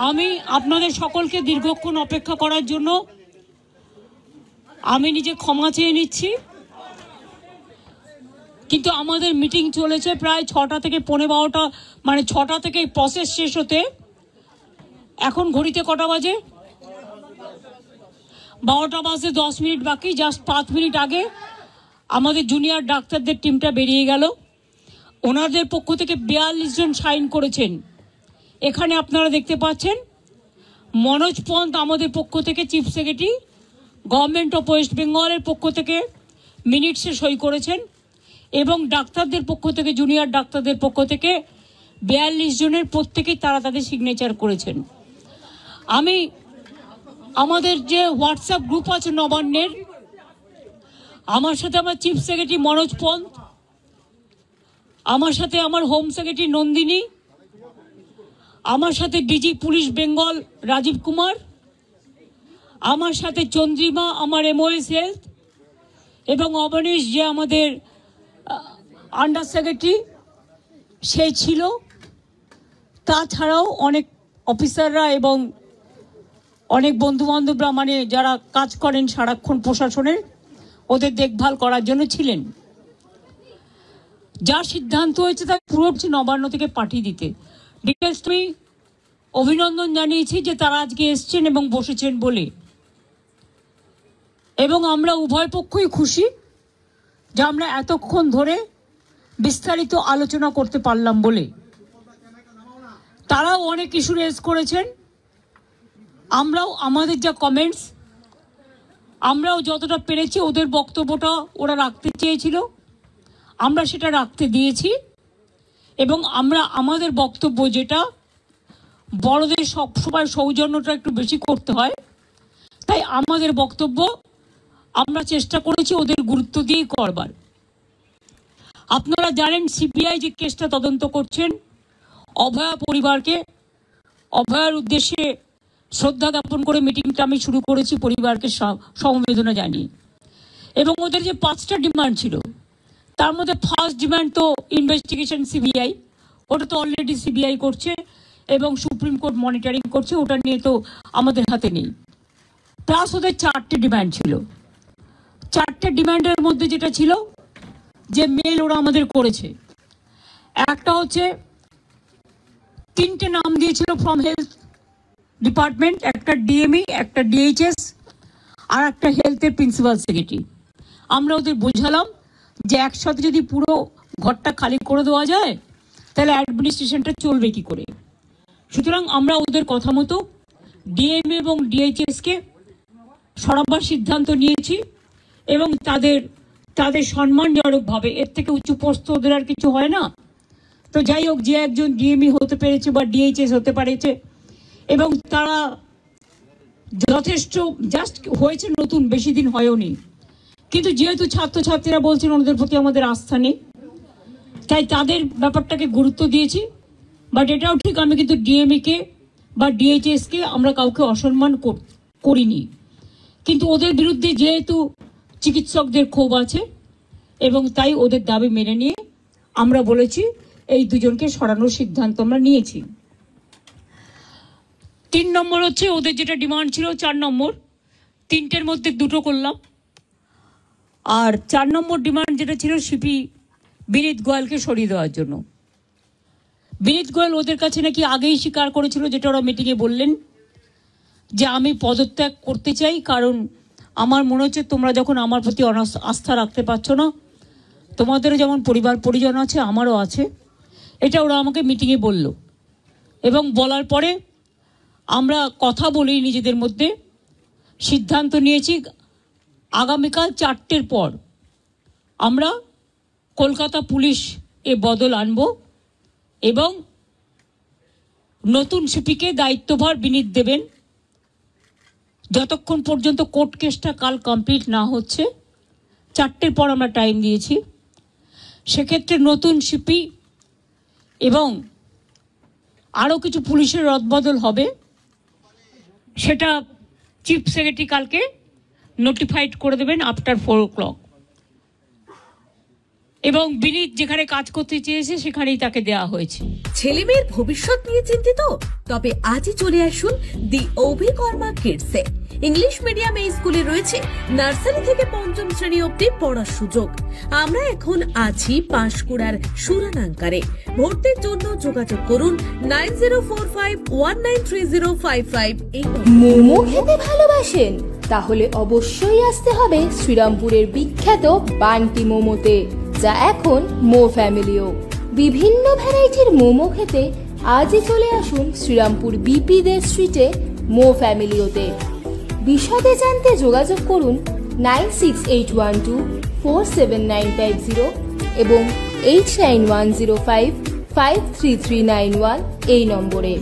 আমি আপনাদের সকলকে দীর্ঘক্ষণ অপেক্ষা করার জন্য আমি নিজে ক্ষমা চেয়ে নিচ্ছি, কিন্তু আমাদের মিটিং চলেছে প্রায় 6টা থেকে 12:15, মানে 6টা থেকে প্রসেস শেষ হতে এখন ঘড়িতে কটা বাজে? 12টা বাজে 10 মিনিট বাকি। জাস্ট 5 মিনিট আগে আমাদের জুনিয়র ডাক্তারদের টিমটা বেরিয়ে গেল। ওনাদের পক্ষ থেকে 42 জন সাইন করেছেন। এখানে আপনারা দেখতে পাচ্ছেন মনোজ পন্ত আমাদের পক্ষ থেকে chief secretary, government of West বেঙ্গলের পক্ষ থেকে মিনিটসে সই করেছেন, এবং ডাক্তারদের পক্ষ থেকে, জুনিয়র ডাক্তারদের পক্ষ থেকে 42 জনের প্রত্যেকেই তারা তাদের সিগনেচার করেছেন। আমি আমাদের যে হোয়াটসঅ্যাপ গ্রুপ আছে নবান্নের, আমার সাথে আমার চিফ সেক্রেটারি মনোজ পন্ত, আমার সাথে আমার হোম সেক্রেটারি নন্দিনী, আমার সাথে ডিজি পুলিশ বেঙ্গল রাজীব কুমার, আমার সাথে চন্দ্রিমা আমার এমওএস হেলথ, এবং অবনীশ যে আমাদের আন্ডার সেক্রেটারি সে ছিল। তাছাড়াও অনেক অফিসাররা এবং অনেক বন্ধুবান্ধবরা, মানে যারা কাজ করেন সারাক্ষণ প্রশাসনের, ওদের দেখভাল করার জন্য ছিলেন। যা সিদ্ধান্ত হয়েছে তা পুরো নবান্ন থেকে পাঠিয়ে দিতে ডিটেলস আমি অভিনন্দন জানিয়েছি যে তারা আজকে এসছেন এবং বসেছেন বলে, এবং আমরা উভয় পক্ষই খুশি যে আমরা এতক্ষণ ধরে বিস্তারিত আলোচনা করতে পারলাম বলে। তারাও অনেক ইস্যু রেজ করেছেন, আমরাও আমাদের যা কমেন্টস আমরাও যতটা পেরেছি, ওদের বক্তব্যটা ওরা রাখতে চেয়েছিল আমরা সেটা রাখতে দিয়েছি, এবং আমরা আমাদের বক্তব্য যেটা বড়দের সবসময় সৌজন্যটা একটু বেশি করতে হয়, তাই আমাদের বক্তব্য আমরা চেষ্টা করেছি ওদের গুরুত্ব দিয়েই করবার। আপনারা জানেন সিবিআই যে কেসটা তদন্ত করছেন, অভয়া পরিবারকে, অভয়ার উদ্দেশ্যে শ্রদ্ধা জ্ঞাপন করে মিটিংটা আমি শুরু করেছি পরিবারকে সমবেদনা জানিয়ে। এবং ওদের যে 5টা ডিমান্ড ছিল তার মধ্যে ফার্স্ট ডিমান্ড তো ইনভেস্টিগেশন সিবিআই, ওটা তো অলরেডি সিবিআই করছে এবং সুপ্রিম কোর্ট মনিটরিং করছে, ওটা নিয়ে তো আমাদের হাতে নেই। প্লাস ওদের 4টে ডিমান্ড ছিল। 4টে ডিমান্ডের মধ্যে যেটা ছিল যে মেল ওরা আমাদের করেছে, একটা হচ্ছে 3টে নাম দিয়েছিল ফ্রম হেলথ ডিপার্টমেন্ট, একটা ডিএমই, একটা ডিএইচএস, আর একটা হেলথের প্রিন্সিপাল সেক্রেটারি। আমরা ওদের বোঝালাম যে একসাথে যদি পুরো ঘরটা খালি করে দেওয়া যায় তাহলে অ্যাডমিনিস্ট্রেশনটা চলবে কি করে। সুতরাং আমরা ওদের কথা মতো ডিএমএ এবং ডিএইচএসকে সরাবার সিদ্ধান্ত নিয়েছি, এবং তাদের সম্মানজনকভাবে, এর থেকে উঁচু পোস্ট ওদের আর কিছু হয় না। তো যাই হোক, যে একজন ডিএমই হতে পেরেছে বা ডিএইচএস হতে পেরেছে, এবং তারা যথেষ্ট জাস্ট হয়েছে নতুন, বেশি দিন হয়ওনি, কিন্তু যেহেতু ছাত্রছাত্রীরা বলছেন ওদের প্রতি আমাদের আস্থা নেই, তাই তাদের ব্যাপারটাকে গুরুত্ব দিয়েছি। বাট এটাও ঠিক, আমি কিন্তু ডিএমইকে বা ডিএইচএসকে আমরা কাউকে অসম্মান করিনি, কিন্তু ওদের বিরুদ্ধে যেহেতু চিকিৎসকদের ক্ষোভ আছে এবং তাই ওদের দাবি মেনে নিয়ে আমরা বলেছি এই দুজনকে সরানোর সিদ্ধান্ত আমরা নিয়েছি। 3 নম্বর হচ্ছে ওদের যেটা ডিমান্ড ছিল 4 নম্বর, 3টের মধ্যে 2টো করলাম। আর 4 নম্বর ডিমান্ড যেটা ছিল সিপি বিনীত গোয়েলকে সরিয়ে দেওয়ার জন্য। বিনীত গোয়েল ওদের কাছে নাকি আগেই স্বীকার করেছিল, যেটা ওরা মিটিংয়ে বললেন, যে আমি পদত্যাগ করতে চাই, কারণ আমার মনে হচ্ছে তোমরা যখন আমার প্রতি আস্থা রাখতে পারছো না, তোমাদেরও যেমন পরিবার পরিজন আছে আমারও আছে, এটা ওরা আমাকে মিটিংয়ে বলল। এবং বলার পরে আমরা কথা বলি নিজেদের মধ্যে, সিদ্ধান্ত নিয়েছি আগামীকাল 4টের পর আমরা কলকাতা পুলিশ এ বদল আনব, এবং নতুন সিপিকে দায়িত্বভার বিনীত দেবেন যতক্ষণ পর্যন্ত কোর্ট কেসটা কাল কমপ্লিট না হচ্ছে। 4টের পর আমরা টাইম দিয়েছি। সেক্ষেত্রে নতুন সিপি এবং আরও কিছু পুলিশের রদবদল হবে, সেটা চিফ সেক্রেটারি কালকে নোটিফাইড করে দেবেন আফটার 4 o'clock। এবং বিনীত যেখানে কাজ করতে চেয়েছে সেখানেই তাকে দেওয়া হয়েছে। ছেলে মেয়ের ভবিষ্যৎ নিয়ে চিন্তিত? তবে আজই চলে আসুন দি অভিকর্মা কিডসে। ইংলিশ মিডিয়াম এই স্কুলে রয়েছে নার্সারি থেকে পঞ্চম শ্রেণী অবধি পড়ার সুযোগ। আমরা এখন আছি পাঁশকুড়ার সুরানাঙ্কারে। ভর্তির জন্য যোগাযোগ করুন 9045193055 এই মোমো খেতে ভালোবাসেন? তাহলে অবশ্যই আসতে হবে শ্রীরামপুরের বিখ্যাত বান্টি মোমোতে, যা এখন মো ফ্যামিলিও। বিভিন্ন ভ্যারাইটির মোমো খেতে আজই চলে আসুন শ্রীরামপুর বিপি দে স্ট্রিটে মো ফ্যামিলিওতে। বিশদে জানতে যোগাযোগ করুন 9681247950 এবং 8910553391 এই নম্বরে।